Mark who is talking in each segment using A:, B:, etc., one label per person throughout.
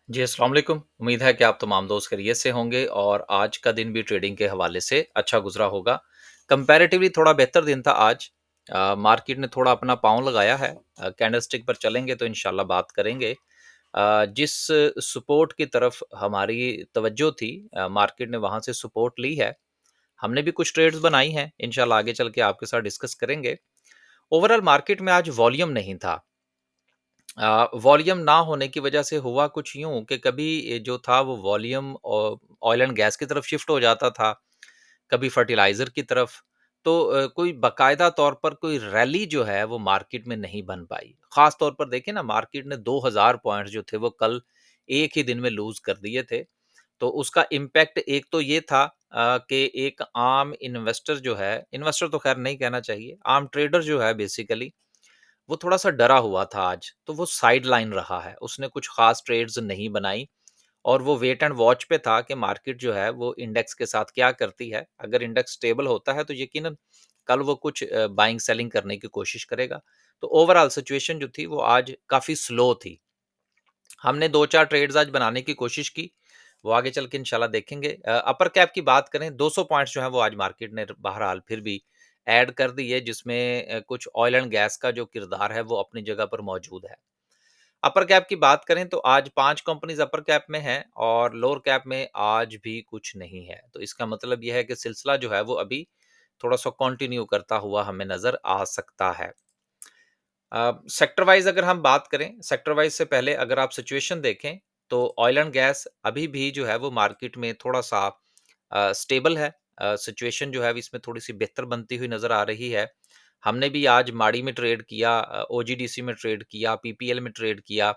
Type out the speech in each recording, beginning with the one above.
A: जी, अस्सलाम वालेकुम। उम्मीद है कि आप तमाम दोस्त खैरियत से होंगे और आज का दिन भी ट्रेडिंग के हवाले से अच्छा गुज़रा होगा। कंपैरेटिवली थोड़ा बेहतर दिन था आज। मार्केट ने थोड़ा अपना पाँव लगाया है। कैंडलस्टिक पर चलेंगे तो इंशाल्लाह बात करेंगे। जिस सपोर्ट की तरफ हमारी तवज्जो थी, मार्केट ने वहाँ से सपोर्ट ली है। हमने भी कुछ ट्रेड्स बनाई हैं, इंशाल्लाह आगे चल के आपके साथ डिस्कस करेंगे। ओवरऑल मार्केट में आज वॉल्यूम नहीं था। वॉल्यूम ना होने की वजह से हुआ कुछ यूँ कि कभी जो था वो वॉल्यूम ऑयल एंड गैस की तरफ शिफ्ट हो जाता था, कभी फर्टिलाइज़र की तरफ। तो कोई बाकायदा तौर पर कोई रैली जो है वो मार्केट में नहीं बन पाई। ख़ास तौर पर देखें ना, मार्केट ने 2000 पॉइंट्स जो थे वो कल एक ही दिन में लूज़ कर दिए थे। तो उसका इम्पैक्ट एक तो ये था कि एक आम इन्वेस्टर जो है, इन्वेस्टर तो ख़ैर नहीं कहना चाहिए, आम ट्रेडर जो है बेसिकली, वो थोड़ा-सा डरा हुआ था आज, तो वो साइडलाइन रहा है। उसने कुछ ख़ास ट्रेड्स नहीं बनाई और वो वेट एंड वॉच पे था कि मार्केट जो है वो इंडेक्स के साथ क्या करती है। अगर इंडेक्स स्टेबल होता है तो यकीनन कल वो कुछ बाइंग सेलिंग करने की कोशिश करेगा। तो ओवरऑल सिचुएशन जो थी वो आज काफ़ी स्लो थी। हमने 2-4 ट्रेड्स आज बनाने की कोशिश की, वो आगे चल के इंशाल्लाह देखेंगे। अपर कैप की बात करें, 200 पॉइंट्स जो हैं वो आज मार्केट ने बहरहाल फिर भी ऐड कर दी है, जिसमें कुछ ऑयल एंड गैस का जो किरदार है वो अपनी जगह पर मौजूद है। अपर कैप की बात करें तो आज 5 कंपनीज़ अपर कैप में हैं और लोअर कैप में आज भी कुछ नहीं है। तो इसका मतलब ये है कि सिलसिला जो है वो अभी थोड़ा-सा कंटिन्यू करता हुआ हमें नज़र आ सकता है। सेक्टर वाइज़ अगर हम बात करें, सेक्टर वाइज़ से पहले अगर आप सिचुएशन देखें, तो ऑयल एंड गैस अभी भी जो है वो मार्केट में थोड़ा-सा स्टेबल है। सिचुएशन जो है अभी इसमें थोड़ी-सी बेहतर बनती हुई नज़र आ रही है। हमने भी आज माड़ी में ट्रेड किया, ओजीडीसी में ट्रेड किया, पीपीएल में ट्रेड किया।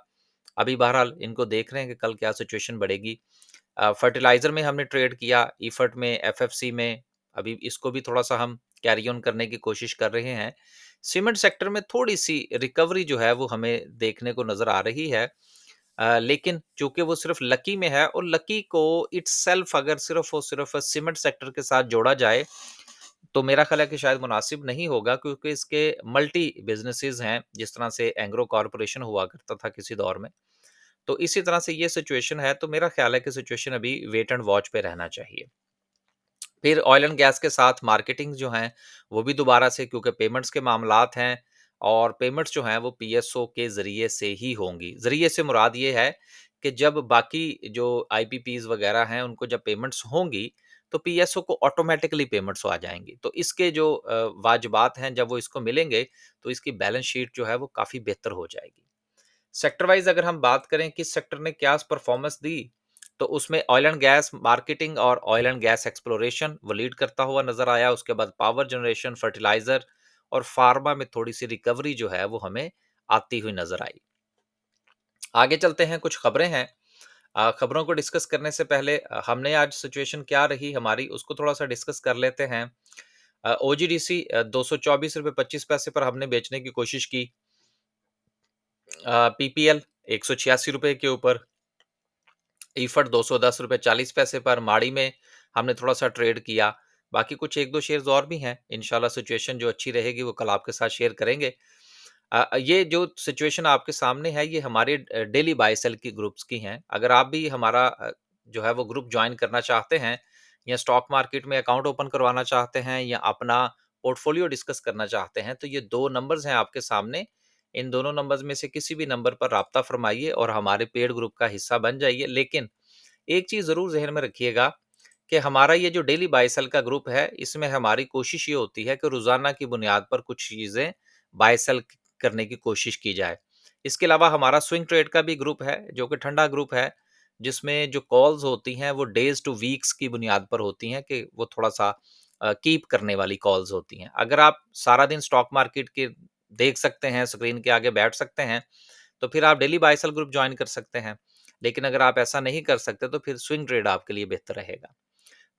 A: अभी बहरहाल इनको देख रहे हैं कि कल क्या सिचुएशन बढ़ेगी। फर्टिलाइज़र में हमने ट्रेड किया, इफर्ट में, एफएफसी में, अभी इसको भी थोड़ा-सा हम कैरी ऑन करने की कोशिश कर रहे हैं। सीमेंट सेक्टर में थोड़ी-सी रिकवरी जो है वो हमें देखने को नज़र आ रही है। लेकिन चूँकि वो सिर्फ़ लकी में है और लकी को इट्सेल्फ अगर सिर्फ़ और सिर्फ़ सीमेंट सेक्टर के साथ जोड़ा जाए, तो मेरा ख़्याल है कि शायद मुनासिब नहीं होगा, क्योंकि इसके मल्टी बिज़नेसेस हैं, जिस तरह से एंग्रो कॉर्पोरेशन हुआ करता था किसी दौर में। तो इसी तरह से ये सिचुएशन है, तो मेरा ख़्याल है कि सिचुएशन अभी वेट एंड वॉच पे रहना चाहिए। फिर ऑयल एंड गैस के साथ मार्केटिंग जो हैं, वो भी दोबारा से, क्योंकि पेमेंट्स के मामलात हैं और पेमेंट्स जो हैं वो पीएसओ के ज़रिए से ही होंगी। ज़रिए से मुराद ये है कि जब बाकी जो आईपीपीज़ वगैरह हैं, उनको जब पेमेंट्स होंगी, तो पीएसओ को ऑटोमैटिकली पेमेंट्स आ जाएँगी। तो इसके जो वाजिबात हैं, जब वो इसको मिलेंगे, तो इसकी बैलेंस शीट जो है वो काफ़ी बेहतर हो जाएगी। सेक्टर वाइज़ अगर हम बात करें किस सेक्टर ने क्या परफॉर्मेंस दी, तो उसमें ऑयल एंड गैस मार्केटिंग और ऑयल एंड गैस एक्सप्लोरेशन वो लीड करता हुआ नज़र आया। उसके बाद पावर जनरेशन, फर्टिलाइज़र और फार्मा में थोड़ी-सी रिकवरी जो है वो हमें आती हुई नज़र आई। आगे चलते हैं, कुछ खबरें हैं। खबरों को डिस्कस करने से पहले हमने आज सिचुएशन क्या रही हमारी, उसको थोड़ा-सा डिस्कस कर लेते हैं। ओजीडीसी ₹224.25 पर हमने बेचने की कोशिश की। पीपीएल ₹186 के ऊपर, इफर्ट ₹210.40 पर, माड़ी में हमने थोड़ा-सा ट्रेड किया। बाकी कुछ 1-2 शेयर्स और भी हैं, इंशाल्लाह सिचुएशन जो अच्छी रहेगी वो कल आपके साथ शेयर करेंगे। ये जो सिचुएशन आपके सामने है, ये हमारे डेली बाय सेल की ग्रुप्स की हैं। अगर आप भी हमारा जो है वो ग्रुप जॉइन करना चाहते हैं या स्टॉक मार्केट में अकाउंट ओपन करवाना चाहते हैं या अपना पोर्टफोलियो डिस्कस करना चाहते हैं, तो ये 2 नंबर्स हैं आपके सामने। इन दोनों नंबर्स में से किसी भी नंबर पर राब्ता फरमाइए और हमारे पेड ग्रुप का हिस्सा बन जाइए। लेकिन एक चीज़ ज़रूर ज़हन में रखिएगा कि हमारा ये जो डेली बाय सेल का ग्रुप है, इसमें हमारी कोशिश ये होती है कि रोज़ाना की बुनियाद पर कुछ चीज़ें बाय सेल करने की कोशिश की जाए। इसके अलावा हमारा स्विंग ट्रेड का भी ग्रुप है, जो कि ठंडा ग्रुप है, जिसमें जो कॉल्स होती हैं वो डेज़ टू वीक्स की बुनियाद पर होती हैं, कि वो थोड़ा-सा कीप करने वाली कॉल्स होती हैं। अगर आप सारा दिन स्टॉक मार्केट के देख सकते हैं, स्क्रीन के आगे बैठ सकते हैं, तो फिर आप daily buy sell group join कर सकते हैं। लेकिन अगर आप ऐसा नहीं कर सकते, तो फिर स्विंग ट्रेड आपके लिए बेहतर रहेगा।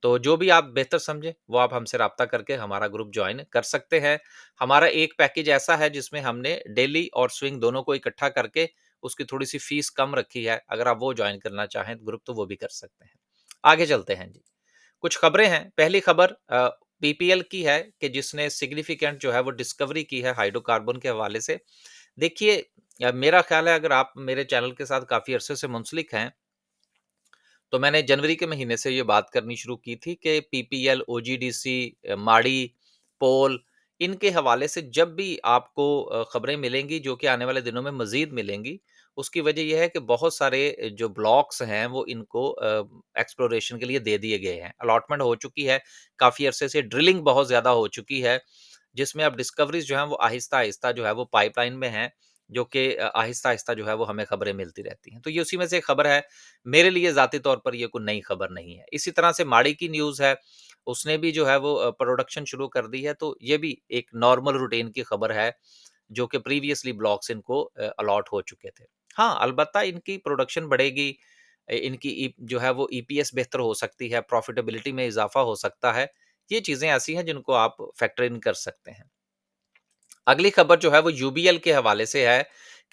A: तो जो भी आप बेहतर समझें, वो आप हमसे राब्ता करके हमारा ग्रुप जॉइन कर सकते हैं। हमारा एक पैकेज ऐसा है जिसमें हमने डेली और स्विंग दोनों को इकट्ठा करके उसकी थोड़ी-सी फीस कम रखी है। अगर आप वो जॉइन करना चाहें ग्रुप, तो वो भी कर सकते हैं। आगे चलते हैं जी। कुछ खबरें हैं। पहली खबर पीपीएल की है कि जिसने सिग्निफिकेंट जो है वो डिस्कवरी की है हाइड्रोकार्बन के हवाले से। देखिए, मेरा ख़्याल है अगर आप मेरे चैनल के साथ काफ़ी अरसे से मुंसलिक हैं, तो मैंने जनवरी के महीने से ये बात करनी शुरू की थी कि पीपीएल, ओजीडीसी, माड़ी, पोल इनके हवाले से जब भी आपको खबरें मिलेंगी जो कि आने वाले दिनों में मज़ीद मिलेंगी, उसकी वजह ये है कि बहुत सारे जो ब्लॉक्स हैं वो इनको एक्सप्लोरेशन के लिए दे दिए गए हैं। अलॉटमेंट हो चुकी है, काफ़ी अरसे से ड्रिलिंग बहुत ज़्यादा हो चुकी है, जिसमें अब डिस्कवरीज़ जो हैं वो आहिस्ता-आहिस्ता जो है वो पाइपलाइन में हैं, जो कि आहिस्ता-आहिस्ता जो है वो हमें खबरें मिलती रहती हैं। तो ये उसी में से एक खबर है। मेरे लिए ज़ाती तौर पर ये कोई नई खबर नहीं है। इसी तरह से माड़ी की न्यूज़ है, उसने भी जो है वो प्रोडक्शन शुरू कर दी है, तो ये भी एक नॉर्मल रूटीन की खबर है, जो कि प्रीवियसली ब्लॉक्स इनको अलॉट हो चुके थे। हाँ, अलबत्ता इनकी प्रोडक्शन बढ़ेगी, इनकी जो है वो ईपीएस बेहतर हो सकती है, प्रॉफिटेबिलिटी में इज़ाफ़ा हो सकता है। ये चीज़ें ऐसी हैं जिनको आप फैक्टर इन कर सकते हैं। अगली खबर जो है वो यूबीएल के हवाले से है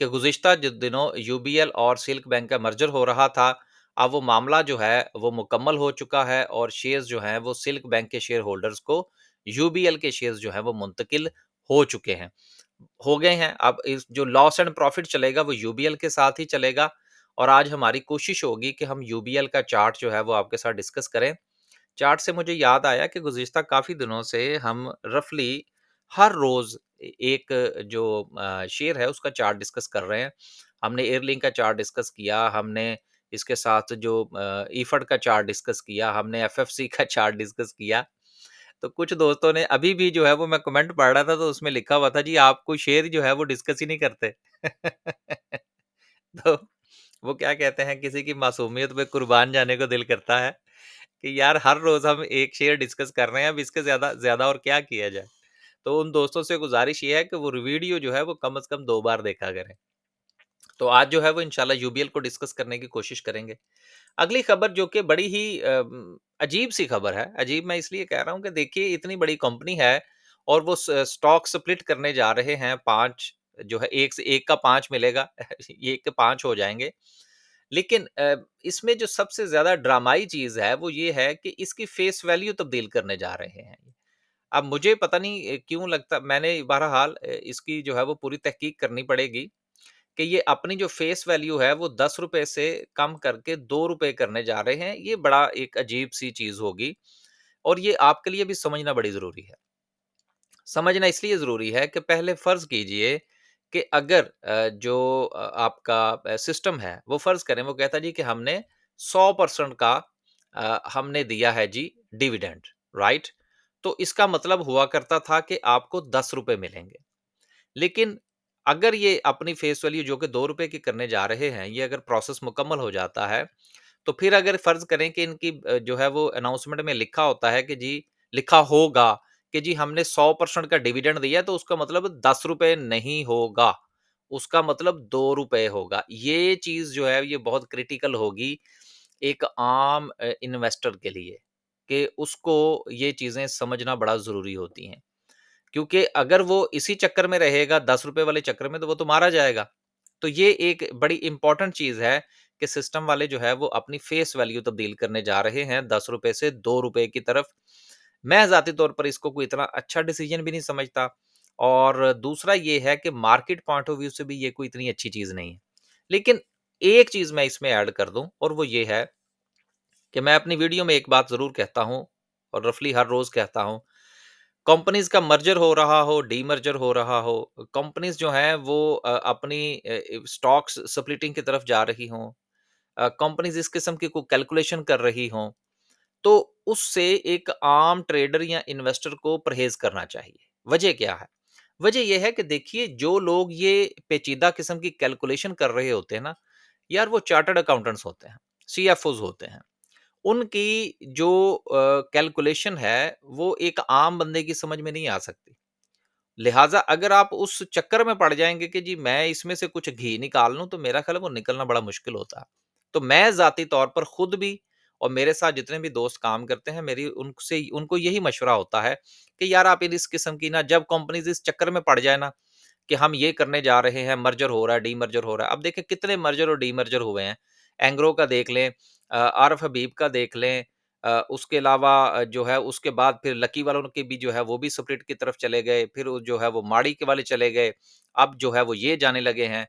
A: कि गुज़िश्ता दिनों यूबीएल और सिल्क बैंक का मर्जर हो रहा था। अब वो मामला जो है वो मुकम्मल हो चुका है और शेयर्स जो हैं वो सिल्क बैंक के शेयर होल्डर्स को यूबीएल के शेयर्स जो हैं वो मुंतकिल हो चुके हैं, हो गए हैं। अब इस जो लॉस एंड प्रॉफिट चलेगा वो यूबीएल के साथ ही चलेगा और आज हमारी कोशिश होगी कि हम यूबीएल का चार्ट जो है वो आपके साथ डिस्कस करें। चार्ट से मुझे याद आया कि गुज़िश्ता काफ़ी दिनों से हम रफ़ली हर रोज़ एक जो शेयर है उसका चार्ट डिस्कस कर रहे हैं। हमने एयरलिंक का चार्ट डिस्कस किया, हमने इसके साथ जो इफड का चार्ट डिस्कस किया, हमने एफएफसी का चार्ट डिस्कस किया। तो कुछ दोस्तों ने अभी भी जो है वो मैं कमेंट पढ़ रहा था तो उसमें लिखा हुआ था जी आप कोई शेयर जो है वो डिस्कस ही नहीं करते। तो वो क्या कहते हैं किसी की मासूमियत पे कुर्बान जाने को दिल करता है कि यार हर रोज़ हम एक शेयर डिस्कस कर रहे हैं, अब इसके ज़्यादा ज़्यादा और क्या किया जाए? तो उन दोस्तों से गुज़ारिश ये है कि वो वीडियो जो है वो कम से कम 2 बार देखा करें। तो आज जो है वो इंशाल्लाह यूबीएल को डिस्कस करने की कोशिश करेंगे। अगली खबर जो कि बड़ी ही अजीब-सी खबर है। अजीब मैं इसलिए कह रहा हूँ कि देखिए इतनी बड़ी कंपनी है और वो स्टॉक स्प्लिट करने जा रहे हैं 5 जो है 1 से 1 का 5 मिलेगा। ये 1 के 5 हो जाएँगे। लेकिन इसमें जो सबसे ज़्यादा ड्रामाई चीज़ है वो ये है कि इसकी फेस वैल्यू तब्दील करने जा रहे हैं। अब मुझे पता नहीं क्यों लगता मैंने बहरहाल इसकी जो है वो पूरी तहकीक करनी पड़ेगी कि ये अपनी जो फेस वैल्यू है वो ₹10 से कम करके ₹2 करने जा रहे हैं। ये बड़ा एक अजीब-सी चीज़ होगी और ये आपके लिए भी समझना बड़ी ज़रूरी है। समझना इसलिए ज़रूरी है कि पहले फ़र्ज़ कीजिए कि अगर जो आपका सिस्टम है, वो फ़र्ज़ करें वो कहता है जी कि हमने 100% का हमने दिया है जी डिविडेंड, राइट? तो इसका मतलब हुआ करता था कि आपको ₹10 मिलेंगे। लेकिन अगर ये अपनी फेस वैल्यू जो कि ₹2 की करने जा रहे हैं, ये अगर प्रोसेस मुकम्मल हो जाता है, तो फिर अगर फ़र्ज़ करें कि इनकी जो है वो अनाउंसमेंट में लिखा होता है कि जी लिखा होगा कि जी हमने 100% का डिविडेंड दिया तो उसका मतलब ₹10 नहीं होगा, उसका मतलब ₹2 होगा। ये चीज़ जो है ये बहुत क्रिटिकल होगी एक आम इन्वेस्टर के लिए, कि उसको ये चीज़ें समझना बड़ा ज़रूरी होती हैं। क्योंकि अगर वो इसी चक्कर में रहेगा ₹10 वाले चक्कर में तो वो तो मारा जाएगा। तो ये एक बड़ी इम्पोर्टेंट चीज़ है कि सिस्टम वाले जो है वो अपनी फेस वैल्यू तब्दील करने जा रहे हैं ₹10 से ₹2 की तरफ। मैं ज़ाती तौर पर इसको कोई इतना अच्छा डिसीज़न भी नहीं समझता और दूसरा ये है कि मार्केट पॉइंट ऑफ व्यू से भी ये कोई इतनी अच्छी चीज़ नहीं है। लेकिन एक चीज़ मैं इसमें ऐड कर दूँ और वो ये है कि मैं अपनी वीडियो में एक बात ज़रूर कहता हूँ और रफ़ली हर रोज़ कहता हूँ कंपनीज़ का मर्जर हो रहा हो, डीमर्जर हो रहा हो, कंपनीज़ जो हैं वो अपनी स्टॉक्स स्प्लिटिंग की तरफ जा रही हों, कंपनीज़ इस किस्म की कोई कैलकुलेशन कर रही हों, तो उससे एक आम ट्रेडर या इन्वेस्टर को परहेज़ करना चाहिए। वजह क्या है? वजह ये है कि देखिए जो लोग ये पेचीदा किस्म की कैलकुलेशन कर रहे होते हैं ना, यार वो चार्टर्ड अकाउंटेंट्स होते हैं, सीएफओज़ होते हैं। उनकी जो कैलकुलेशन है, वो एक आम बंदे की समझ में नहीं आ सकती। लिहाज़ा अगर आप उस चक्कर में पड़ जाएँगे कि जी मैं इसमें से कुछ घी निकाल लूँ, तो मेरा ख़्याल है वो निकलना बड़ा मुश्किल होता है। तो मैं ज़ाती तौर पर खुद भी और मेरे साथ जितने भी दोस्त काम करते हैं, मेरी उनसे उनको यही मशवरा होता है कि यार आप इन इस किस्म की ना जब कंपनीज़ इस चक्कर में पड़ जाए ना कि हम ये करने जा रहे हैं, मर्जर हो रहा है, डीमर्जर हो रहा है। अब देखिए कितने मर्जर और डीमर्जर हुए हैं। एंग्रो का देख लें, आरिफ हबीब का देख लें, उसके अलावा जो है उसके बाद फिर लकी वालों के भी जो है वो भी स्प्लिट की तरफ चले गए, फिर वो जो है वो माड़ी के वाले चले गए, अब जो है वो ये जाने लगे हैं।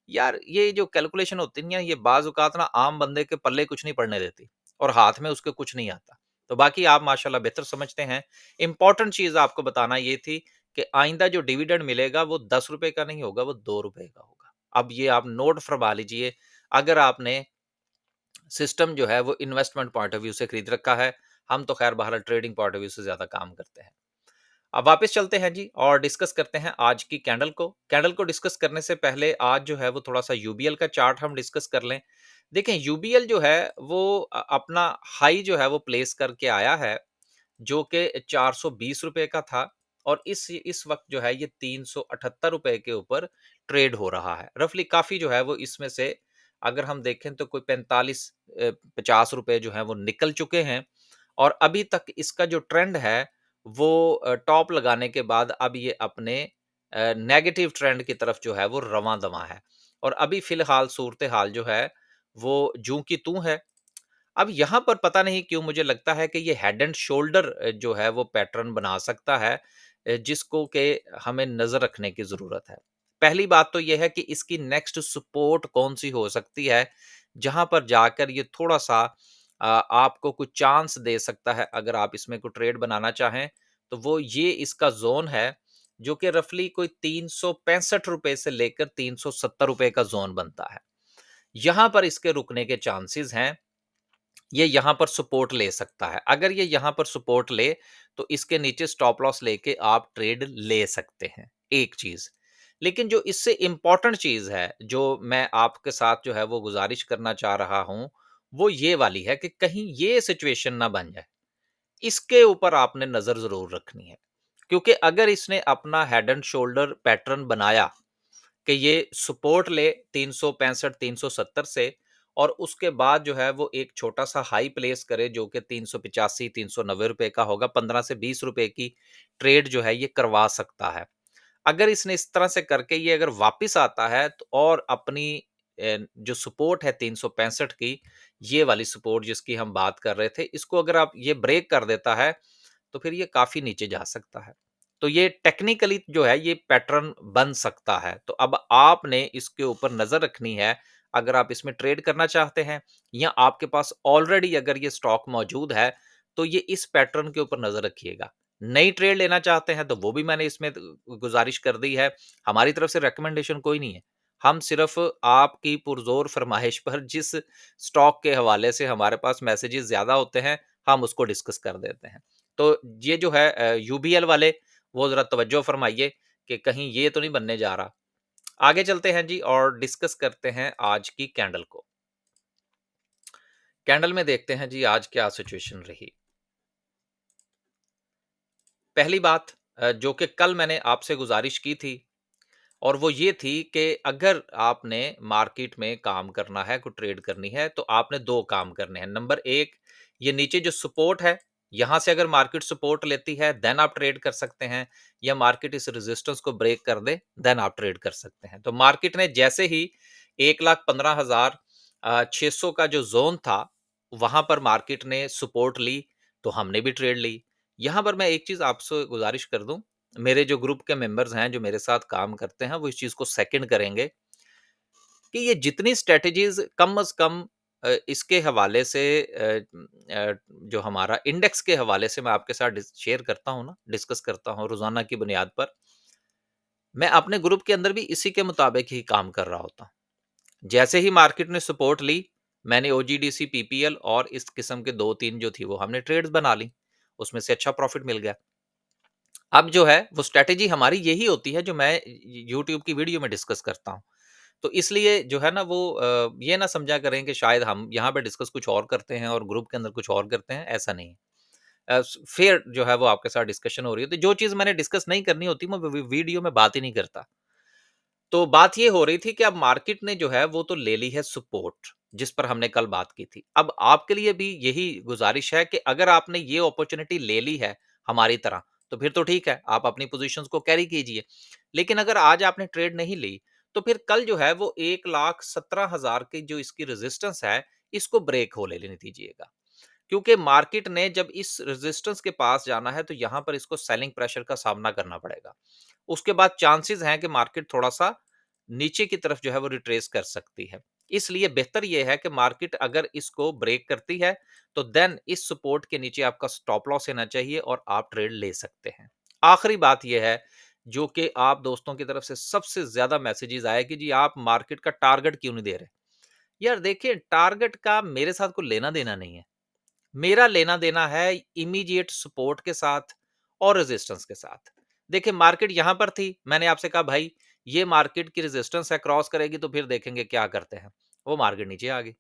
A: यार ये जो कैलकुलेशन होती है ना, ये बाज़ औक़ात ना आम बंदे के पल्ले कुछ नहीं पड़ने देती और हाथ में उसके कुछ नहीं आता। तो बाकी आप माशाल्लाह बेहतर समझते हैं। इम्पोर्टेंट चीज़ आपको बताना ये थी कि आइंदा जो डिविडेंड मिलेगा वो ₹10 का नहीं होगा, वो ₹2 का होगा। अब ये आप नोट फरमा लीजिए, अगर आपने सिस्टम जो है वो इन्वेस्टमेंट पॉइंट ऑफ व्यू से खरीद रखा है, हम तो ख़ैर बहरहाल ट्रेडिंग पॉइंट ऑफ व्यू से ज़्यादा काम करते हैं। अब वापस चलते हैं जी और डिस्कस करते हैं आज की कैंडल को। कैंडल को डिस्कस करने से पहले आज जो है वो थोड़ा-सा यूबीएल का चार्ट हम डिस्कस कर लें। देखें यूबीएल जो है वो अपना हाई जो है वो प्लेस करके आया है, जो कि ₹420 का था और इस वक़्त जो है ये ₹378 के ऊपर ट्रेड हो रहा है। रफ़ली काफ़ी जो है वो इसमें से अगर हम देखें तो कोई 45 ₹50 जो हैं वो निकल चुके हैं और अभी तक इसका जो ट्रेंड है वो टॉप लगाने के बाद अब ये अपने नेगेटिव ट्रेंड की तरफ जो है वो रवां-दवां है और अभी फ़िलहाल सूरत-ए-हाल जो है वो ज्यों की त्यों है। अब यहाँ पर पता नहीं क्यों मुझे लगता है कि ये हेड एंड शोल्डर जो है वो पैटर्न बना सकता है, जिसको कि हमें नज़र रखने की ज़रूरत है। पहली बात तो ये है कि इसकी नेक्स्ट सपोर्ट कौन-सी हो सकती है, जहाँ पर जाकर ये थोड़ा-सा आपको कुछ चांस दे सकता है अगर आप इसमें कोई ट्रेड बनाना चाहें, तो वो ये इसका ज़ोन है, जो कि रफ़ली कोई ₹365 से लेकर ₹370 का ज़ोन बनता है। यहाँ पर इसके रुकने के चांसेज़ हैं, ये यहाँ पर सपोर्ट ले सकता है। अगर ये यहाँ पर सपोर्ट ले, तो इसके नीचे स्टॉप लॉस लेके आप ट्रेड ले सकते हैं, एक चीज़। लेकिन जो इससे इम्पोर्टेंट चीज़ है, जो मैं आपके साथ जो है वो गुज़ारिश करना चाह रहा हूँ, वो ये वाली है कि कहीं ये सिचुएशन ना बन जाए। इसके ऊपर आपने नज़र ज़रूर रखनी है। क्योंकि अगर इसने अपना हेड एंड शोल्डर पैटर्न बनाया कि ये सपोर्ट ले 365-370 से और उसके बाद जो है वो एक छोटा-सा हाई प्लेस करे जो कि 385-390 रुपए का होगा, 15 से 20 रुपए की ट्रेड जो है ये करवा सकता है। अगर इसने इस तरह से करके ये अगर वापस आता है तो और अपनी जो सपोर्ट है 365 की, ये वाली सपोर्ट जिसकी हम बात कर रहे थे, इसको अगर आप ये ब्रेक कर देता है, तो फिर ये काफ़ी नीचे जा सकता है। तो ये टेक्निकली जो है ये पैटर्न बन सकता है। तो अब आपने इसके ऊपर नज़र रखनी है, अगर आप इसमें ट्रेड करना चाहते हैं या आपके पास ऑलरेडी अगर ये स्टॉक मौजूद है, तो ये इस पैटर्न के ऊपर नज़र रखिएगा। नई ट्रेड लेना चाहते हैं तो वो भी मैंने इसमें गुज़ारिश कर दी है। हमारी तरफ से रिकमेंडेशन कोई नहीं है। हम सिर्फ़ आपकी पुरज़ोर फ़रमाइश पर जिस स्टॉक के हवाले से हमारे पास मैसेजेस ज़्यादा होते हैं, हम उसको डिस्कस कर देते हैं। तो ये जो है यूबीएल वाले वो ज़रा तवज्जो फ़रमाइए कि कहीं ये तो नहीं बनने जा रहा। आगे चलते हैं जी और डिस्कस करते हैं आज की कैंडल को। कैंडल में देखते हैं जी आज क्या सिचुएशन रही। पहली बात जो कि कल मैंने आपसे गुज़ारिश की थी और वो ये थी कि अगर आपने मार्केट में काम करना है, कोई ट्रेड करनी है, तो आपने 2 काम करने हैं। नंबर 1 ये नीचे जो सपोर्ट है, यहाँ से अगर मार्केट सपोर्ट लेती है, देन आप ट्रेड कर सकते हैं या मार्केट इस रेजिस्टेंस को ब्रेक कर दे, देन आप ट्रेड कर सकते हैं। तो मार्केट ने जैसे ही 1,15,600 का जो ज़ोन था, वहाँ पर मार्केट ने सपोर्ट ली, तो हमने भी ट्रेड ली। यहाँ पर मैं एक चीज़ आपसे गुज़ारिश कर दूँ, मेरे जो ग्रुप के मेंबर्स हैं, जो मेरे साथ काम करते हैं, वो इस चीज़ को सेकंड करेंगे कि ये जितनी स्ट्रैटेजीज़ कम से कम इसके हवाले से जो हमारा इंडेक्स के हवाले से मैं आपके साथ शेयर करता हूँ ना, डिस्कस करता हूँ रोज़ाना की बुनियाद पर, मैं अपने ग्रुप के अंदर भी इसी के मुताबिक ही काम कर रहा होता हूँ। जैसे ही मार्केट ने सपोर्ट ली, मैंने ओजीडीसी, पीपीएल और इस किस्म के 2-3 जो थी वो हमने ट्रेड्स बना ली। उसमें से अच्छा प्रॉफ़िट मिल गया। अब जो है वो स्ट्रैटेजी हमारी यही होती है जो मैं यूट्यूब की वीडियो में डिस्कस करता हूँ। तो इसलिए जो है ना वो ये ना समझा करें कि शायद हम यहाँ पे डिस्कस कुछ और करते हैं और ग्रुप के अंदर कुछ और करते हैं, ऐसा नहीं है। फेयर जो है वो आपके साथ डिस्कशन हो रही है। तो जो चीज़ मैंने डिस्कस नहीं करनी होती मैं वीडियो में बात ही नहीं करता। तो बात ये हो रही थी कि अब मार्केट ने जो है वो तो ले ली है सपोर्ट, जिस पर हमने कल बात की थी। अब आपके लिए भी यही गुज़ारिश है कि अगर आपने ये अपॉर्च्युनिटी ले ली है हमारी तरह, तो फिर तो ठीक है, आप अपनी पोज़ीशंस को कैरी कीजिए। लेकिन अगर आज आपने ट्रेड नहीं ली, तो फिर कल जो है वो 1,17,000 की जो इसकी रेजिस्टेंस है, इसको ब्रेक हो ले लेने दीजिएगा। क्योंकि मार्केट ने जब इस रेजिस्टेंस के पास जाना है, तो यहाँ पर इसको सेलिंग प्रेशर का सामना करना पड़ेगा। उसके बाद चांसेस हैं कि मार्केट थोड़ा-सा नीचे की तरफ जो है वो रिट्रेस कर सकती है। इसलिए बेहतर ये है कि मार्केट अगर इसको ब्रेक करती है, तो देन इस सपोर्ट के नीचे आपका स्टॉप लॉस लेना चाहिए और आप ट्रेड ले सकते हैं। आखिरी बात ये है, जो कि आप दोस्तों की तरफ से सबसे ज़्यादा मैसेजेस आए कि जी आप मार्केट का टारगेट क्यों नहीं दे रहे? यार देखिए, टारगेट का मेरे साथ कोई लेना-देना नहीं है। मेरा लेना-देना है इमीडिएट सपोर्ट के साथ और रेजिस्टेंस के साथ। देखिए मार्केट यहां पर थी, मैंने आपसे कहा भाई ये मार्केट की रेजिस्टेंस है, क्रॉस करेगी तो फिर देखेंगे क्या करते हैं। वो मार्केट नीचे आ गई।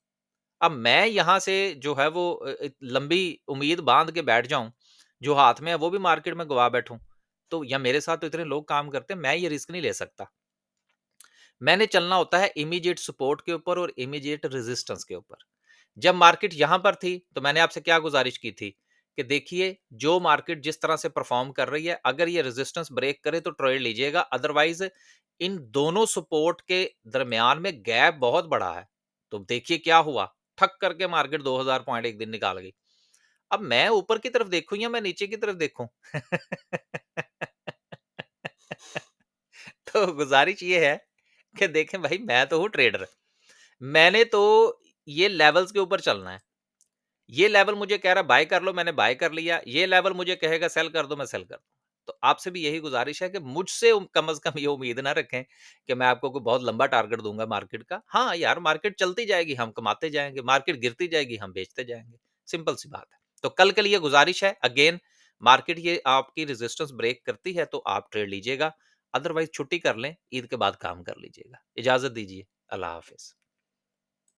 A: अब मैं यहां से जो है वो लंबी उम्मीद बांध के बैठ जाऊं, जो हाथ में है वो भी मार्केट में गवा बैठूं, तो या मेरे साथ तो इतने लोग काम करते हैं, मैं ये रिस्क नहीं ले सकता। मैंने चलना होता है इमीडिएट सपोर्ट के ऊपर और इमीडिएट रेजिस्टेंस के ऊपर। जब मार्केट यहां पर थी, तो मैंने आपसे क्या गुजारिश की थी कि देखिए जो मार्केट जिस तरह से परफॉर्म कर रही है, अगर ये रेजिस्टेंस ब्रेक करे तो ट्रेड लीजिएगा, अदरवाइज इन दोनों सपोर्ट के दरमियान में गैप बहुत बड़ा है। तो देखिए क्या हुआ, ठक करके मार्केट 2000 पॉइंट एक दिन निकाल गई। अब मैं ऊपर की तरफ देखूं या मैं नीचे की तरफ देखूं? तो गुजारिश ये है कि देखें भाई, मैं तो हूं ट्रेडर। मैंने तो ये लेवल्स के ऊपर चलना है। ये लेवल मुझे कह रहा है बाय कर लो, मैंने बाय कर लिया। ये लेवल मुझे कहेगा सेल कर दो, मैं सेल कर दूँ। तो आपसे भी यही गुज़ारिश है कि मुझसे कम से कम ये उम्मीद ना रखें कि मैं आपको कोई बहुत लंबा टारगेट दूँगा मार्केट का। हाँ, यार मार्केट चलती जाएगी, हम कमाते जाएँगे, मार्केट गिरती जाएगी, हम बेचते जाएँगे। सिंपल सी बात है। तो कल के लिए गुज़ारिश है अगेन, मार्केट ये आपकी रेजिस्टेंस ब्रेक करती है तो आप ट्रेड लीजिएगा, अदरवाइज़ छुट्टी कर लें, ईद के बाद काम कर लीजिएगा। इजाज़त दीजिए। अल्लाह हाफ़िज़।